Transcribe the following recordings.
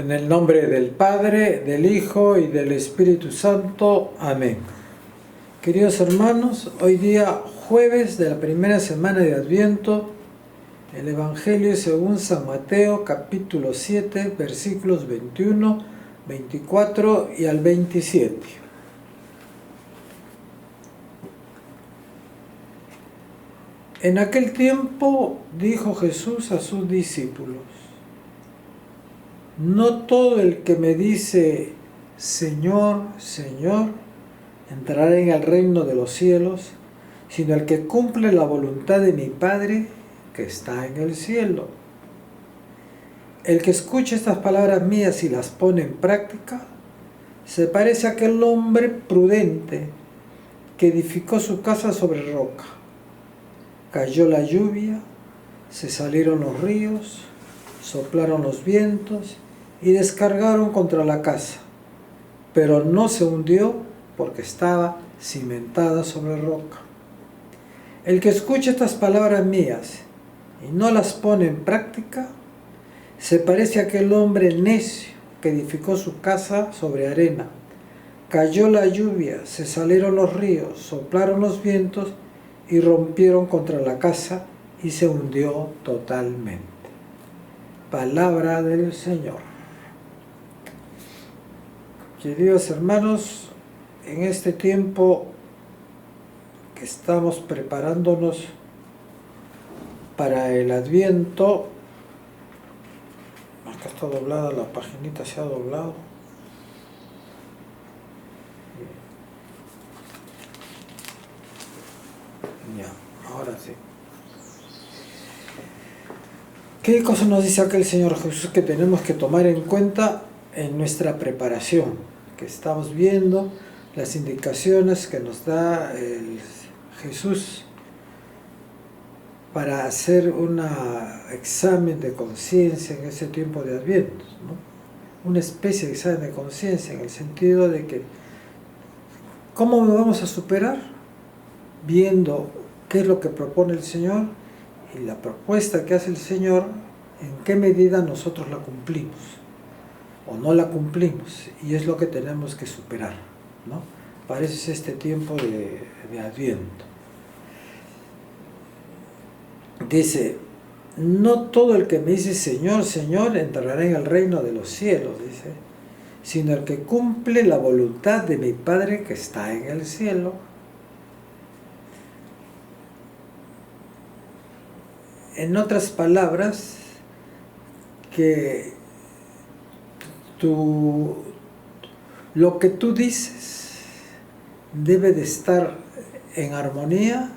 En el nombre del Padre, del Hijo y del Espíritu Santo. Amén. Queridos hermanos, hoy día jueves de la primera semana de Adviento, el Evangelio según San Mateo, capítulo 7, versículos 21, 24 y al 27. En aquel tiempo dijo Jesús a sus discípulos: no todo el que me dice Señor, Señor, entrará en el reino de los cielos, sino el que cumple la voluntad de mi Padre que está en el cielo. El que escucha estas palabras mías y las pone en práctica, se parece a aquel hombre prudente que edificó su casa sobre roca. Cayó la lluvia, se salieron los ríos, soplaron los vientos y descargaron contra la casa, pero no se hundió porque estaba cimentada sobre roca. El que escucha estas palabras mías y no las pone en práctica, se parece a aquel hombre necio que edificó su casa sobre arena. Cayó la lluvia, se salieron los ríos, soplaron los vientos y rompieron contra la casa y se hundió totalmente. Palabra del Señor. Queridos hermanos, en este tiempo que estamos preparándonos para el Adviento, acá está doblada la paginita, se ha doblado. Ya, ahora sí. ¿Qué cosa nos dice acá el Señor Jesús que tenemos que tomar en cuenta en nuestra preparación? Que estamos viendo las indicaciones que nos da Jesús para hacer un examen de conciencia en ese tiempo de Adviento, ¿no? Una especie de examen de conciencia en el sentido de que ¿cómo lo vamos a superar? Viendo qué es lo que propone el Señor y la propuesta que hace el Señor, en qué medida nosotros la cumplimos o no la cumplimos, y es lo que tenemos que superar, ¿no? Para eso es este tiempo de Adviento. Dice, no todo el que me dice Señor, Señor, entrará en el reino de los cielos, dice, sino el que cumple la voluntad de mi Padre que está en el cielo. En otras palabras, que lo que tú dices debe de estar en armonía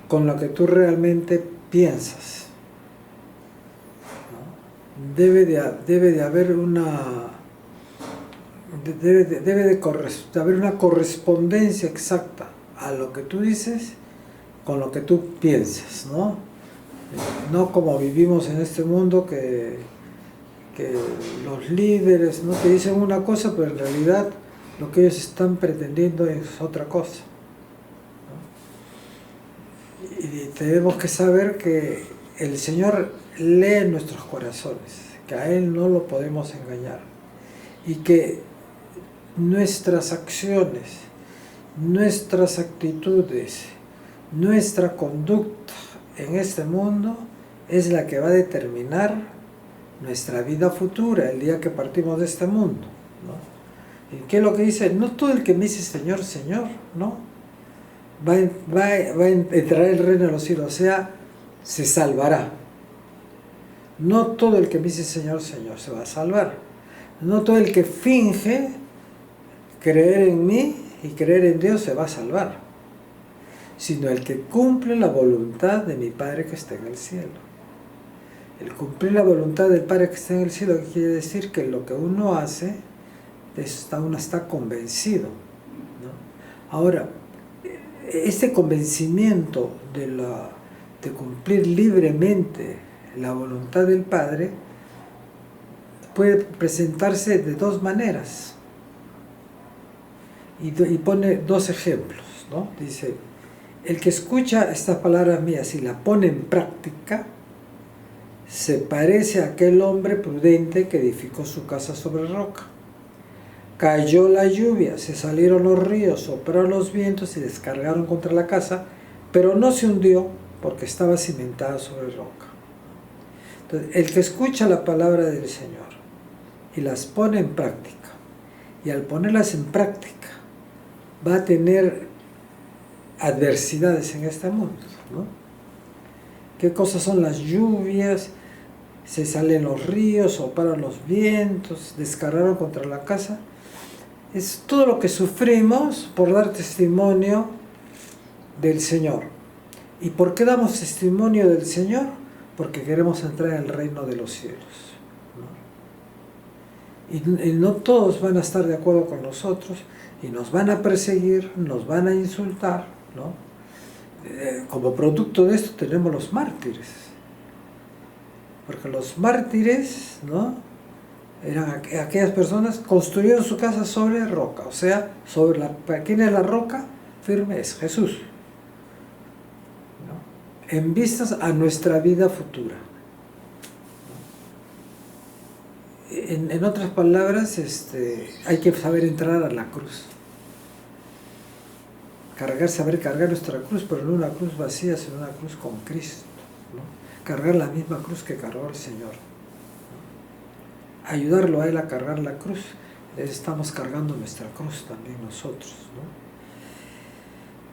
con lo que tú realmente piensas, ¿no? Debe de haber haber una correspondencia exacta a lo que tú dices con lo que tú piensas, ¿no? No como vivimos en este mundo que los líderes, ¿no?, te dicen una cosa, pero en realidad lo que ellos están pretendiendo es otra cosa, ¿no? Y tenemos que saber que el Señor lee nuestros corazones, que a Él no lo podemos engañar, y que nuestras acciones, nuestras actitudes, nuestra conducta en este mundo es la que va a determinar nuestra vida futura, el día que partimos de este mundo, ¿no? ¿Y qué es lo que dice? No todo el que me dice Señor, Señor, ¿no?, va a entrar en el reino de los cielos, o sea, se salvará. No todo el que me dice Señor, Señor se va a salvar. No todo el que finge creer en mí y creer en Dios se va a salvar, sino el que cumple la voluntad de mi Padre que está en el cielo. El cumplir la voluntad del Padre que está en el cielo quiere decir que lo que uno hace, uno está convencido, ¿no? Ahora, este convencimiento de cumplir libremente la voluntad del Padre puede presentarse de dos maneras. Y pone dos ejemplos, ¿no? Dice, el que escucha estas palabras mías y la pone en práctica, se parece a aquel hombre prudente que edificó su casa sobre roca. Cayó la lluvia, se salieron los ríos, soplaron los vientos y descargaron contra la casa, pero no se hundió porque estaba cimentada sobre roca. Entonces, el que escucha la palabra del Señor y las pone en práctica, y al ponerlas en práctica va a tener adversidades en este mundo, ¿no? ¿Qué cosas son las lluvias? Se salen los ríos, soplaron los vientos, descargaron contra la casa. Es todo lo que sufrimos por dar testimonio del Señor. ¿Y por qué damos testimonio del Señor? Porque queremos entrar en el reino de los cielos, ¿no? Y no todos van a estar de acuerdo con nosotros, y nos van a perseguir, nos van a insultar, ¿no? Como producto de esto tenemos los mártires. Porque los mártires, ¿no?, eran aquellas personas que construyeron su casa sobre roca, o sea, ¿quién es la roca? Firme es Jesús, ¿no?, en vistas a nuestra vida futura. En otras palabras, hay que saber entrar a la cruz. Saber cargar nuestra cruz, pero no una cruz vacía, sino una cruz con Cristo, ¿no? Cargar la misma cruz que cargó el Señor, ¿no? Ayudarlo a Él a cargar la cruz. Estamos cargando nuestra cruz también nosotros, ¿no?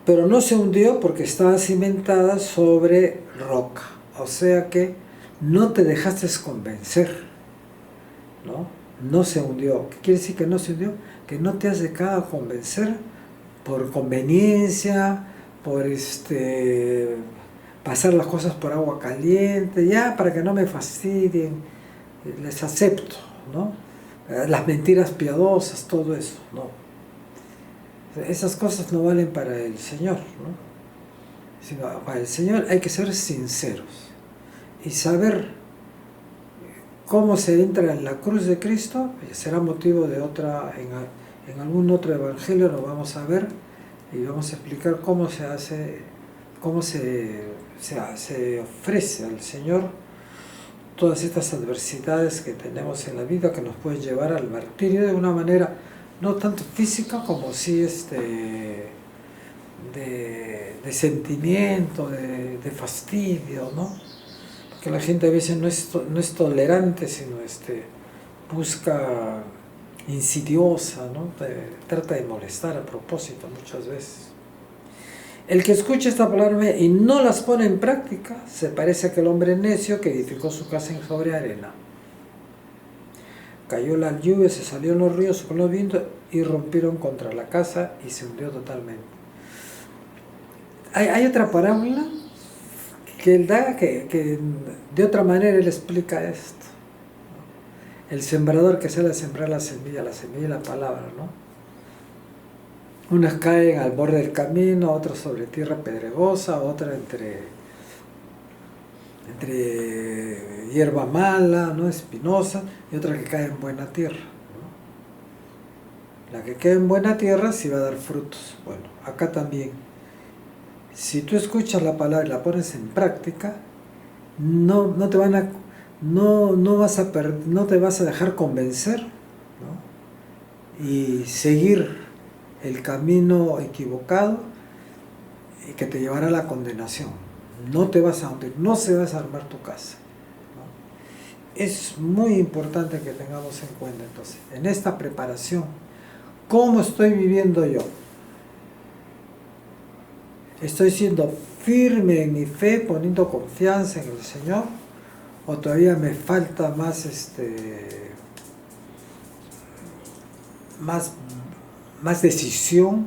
Pero no se hundió porque estaba cimentada sobre roca, o sea que no te dejaste convencer, ¿no? No se hundió. ¿Qué quiere decir que no se hundió? Que no te has dejado convencer por conveniencia, por pasar las cosas por agua caliente, ya para que no me fastidien, les acepto, ¿no? Las mentiras piadosas, todo eso, ¿no? Esas cosas no valen para el Señor, ¿no? Sino para el Señor hay que ser sinceros y saber cómo se entra en la cruz de Cristo. Será motivo de en algún otro evangelio lo vamos a ver y vamos a explicar cómo se hace, cómo se ofrece al Señor todas estas adversidades que tenemos en la vida, que nos pueden llevar al martirio de una manera no tanto física como sí de sentimiento, de fastidio, ¿no? Porque la gente a veces no es tolerante, sino busca insidiosa, ¿no? Trata de molestar a propósito muchas veces. El que escucha esta palabra y no las pone en práctica se parece a aquel hombre necio que edificó su casa sobre arena. Cayó la lluvia, se salieron los ríos con los vientos y rompieron contra la casa y se hundió totalmente. Hay otra parábola que él da, que de otra manera él explica esto. El sembrador que sale a sembrar la semilla y la palabra, ¿no? Unas caen al borde del camino, otras sobre tierra pedregosa, otras entre hierba mala, ¿no?, espinosa, y otra que cae en buena tierra, ¿no? La que cae en buena tierra sí va a dar frutos. Bueno, acá también, si tú escuchas la palabra y la pones en práctica, no te vas a dejar convencer, ¿no?, y seguir el camino equivocado y que te llevará a la condenación. No te vas a hundir, no se va a desarmar tu casa, ¿no? Es muy importante que tengamos en cuenta entonces, en esta preparación, ¿cómo estoy viviendo yo? ¿Estoy siendo firme en mi fe, poniendo confianza en el Señor? ¿O todavía me falta más decisión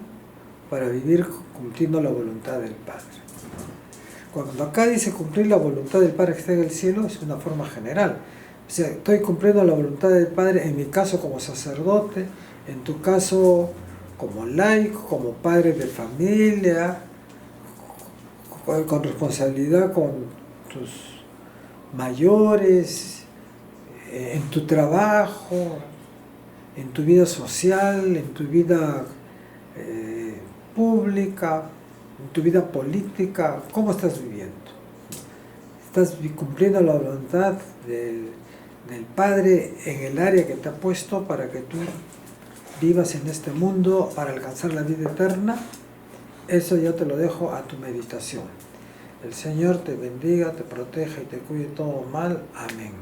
para vivir cumpliendo la voluntad del Padre? Cuando acá dice cumplir la voluntad del Padre que está en el cielo, es una forma general. O sea, estoy cumpliendo la voluntad del Padre, en mi caso como sacerdote, en tu caso como laico, como padre de familia, con responsabilidad con tus mayores, en tu trabajo, en tu vida social, en tu vida pública, en tu vida política. ¿Cómo estás viviendo? estás cumpliendo la voluntad del Padre en el área que te ha puesto para que tú vivas en este mundo para alcanzar la vida eterna. Eso yo te lo dejo a tu meditación. El Señor te bendiga, te proteja y te cuide todo mal. Amén.